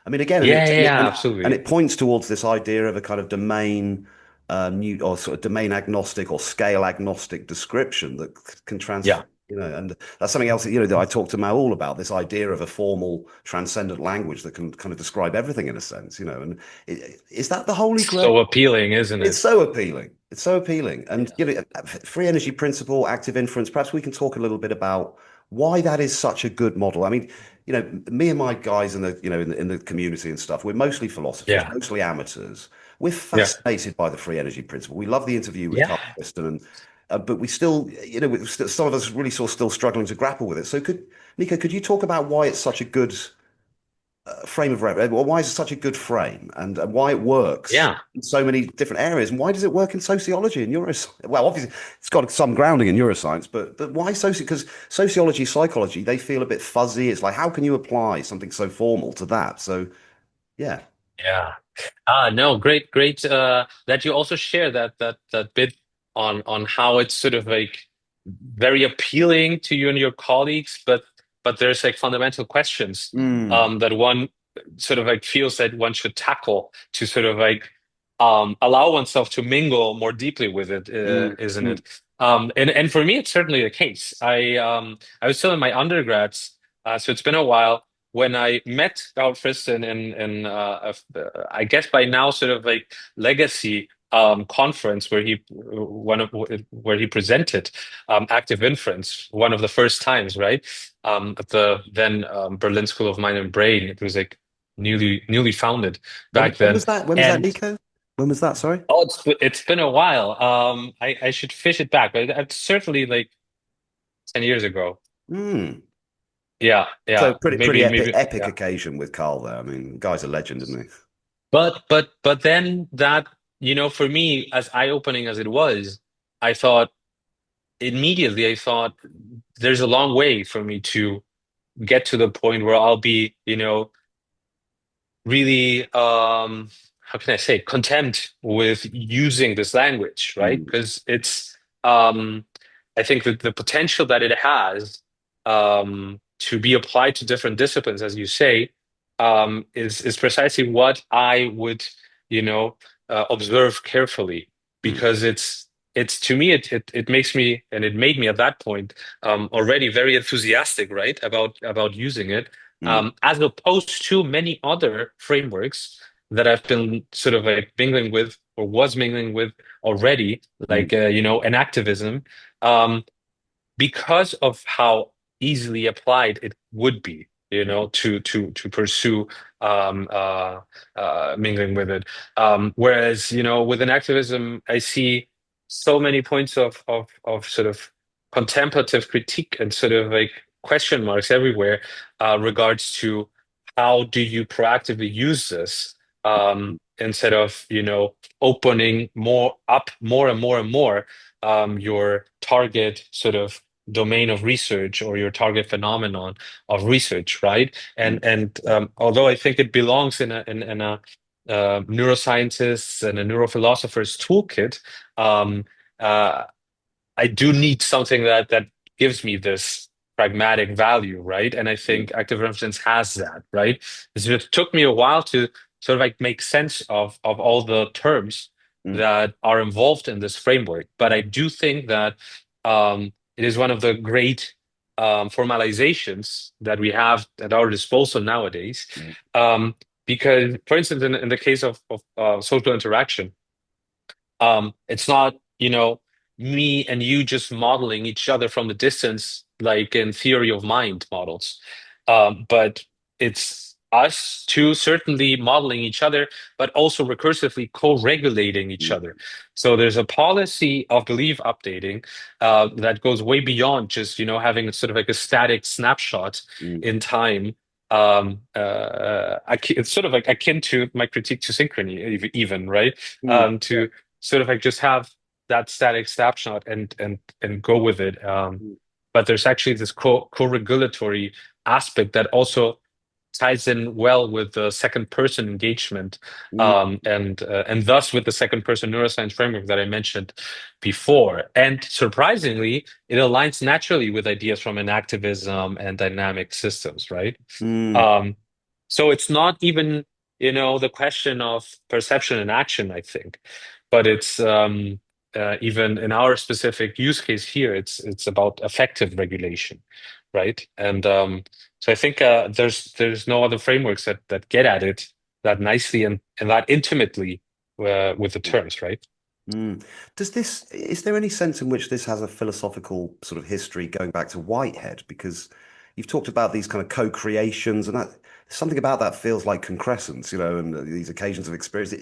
I mean, again, Yeah, yeah, yeah, absolutely. it points towards this idea of a kind of domain new or sort of domain agnostic or scale agnostic description that can transform. Yeah. And that's something else that, that I talked to Maul about, this idea of a formal transcendent language that can kind of describe everything in a sense, and is that the holy grail? So appealing, isn't It's it? so appealing. It's so appealing. And Yeah. free energy principle, active inference, perhaps we can talk a little bit about why that is such a good model. I mean, me and my guys in the, in the community and stuff, we're mostly philosophers, Yeah. mostly amateurs. We're Yeah. fascinated by the free energy principle. We love the interview with Yeah. Carl Kristen, and but we still, some of us really sort of still struggling to grapple with it. So Nico, could you talk about why it's such a good frame of reference? Why is it such a good frame, and why it works Yeah. in so many different areas, and why does it work in sociology and neuroscience? Well, obviously, it's got some grounding in neuroscience, but why Because sociology, psychology, they feel a bit fuzzy. It's like, how can you apply something so formal to that? So, yeah. Yeah. No, great that you also share that bit on how it's sort of like very appealing to you and your colleagues, but there's like fundamental questions Mm, that one sort of like feels that one should tackle to sort of like allow oneself to mingle more deeply with it, mm, isn't mm. it? And for me, it's certainly the case. I was still in my undergrads, so it's been a while when I met Al Friston I guess by now sort of like legacy conference where where he presented active inference, one of the first times, right? At the then Berlin School of Mind and Brain. It was like newly founded back When then. was that? When was that, And Nico? When was that? Sorry. oh, it's been a while. I should fish it back, but it's certainly like 10 years ago. Mm. Yeah, So yeah, pretty maybe. epic Yeah. occasion with Carl there. I mean, guy's a legend, isn't he? But then that, for me, as eye-opening as it was, I thought I thought there's a long way for me to get to the point where I'll be, really how can I say, content with using this language, right? Mm, Because it's I think that the potential that it has to be applied to different disciplines, as you say, is precisely what I would, observe carefully mm, because it's to me it makes me and it made me at that point already very enthusiastic, right, about using it mm, as opposed to many other frameworks that I've been sort of like mingling with or was mingling with already, mm, like an activism, um, because of how easily applied it would be, to pursue um, uh, mingling with it. Whereas, with an activism, I see so many points of sort of contemplative critique and sort of like question marks everywhere regards to how do you proactively use this instead of, opening more and more and more your target sort of domain of research or your target phenomenon of research, right? mm. And although I think it belongs in a neuroscientist's and a neurophilosopher's toolkit, um, uh, I do need something that gives me this pragmatic value, right? And I Mm, think active reference has that, right? It took me a while to sort of like make sense of all the terms mm, that are involved in this framework. But I do think that it is one of the great formalizations that we have at our disposal nowadays. mm, Um, because, for instance, in the case of social interaction, it's not, me and you just modeling each other from the distance, like in theory of mind models. But it's us two certainly modeling each other, but also recursively co-regulating each mm, other. So there's a policy of belief updating that goes way beyond just, having sort of like a static snapshot mm, in time. It's sort of like akin to my critique to synchrony, even, right? mm, To sort of like just have that static snapshot and go with it. mm, But there's actually this co-regulatory aspect that also ties in well with the second person engagement, mm, and thus with the second person neuroscience framework that I mentioned before. And surprisingly, it aligns naturally with ideas from an activism and dynamic systems, right? mm. Um, So it's not even, the question of perception and action, I think, but it's even in our specific use case here, it's about affective regulation, right? And so I think there's no other frameworks that get at it that nicely and that intimately with the terms, right? Mm. Is there any sense in which this has a philosophical sort of history going back to Whitehead? Because you've talked about these kind of co-creations, and that something about that feels like concrescence, and these occasions of experience.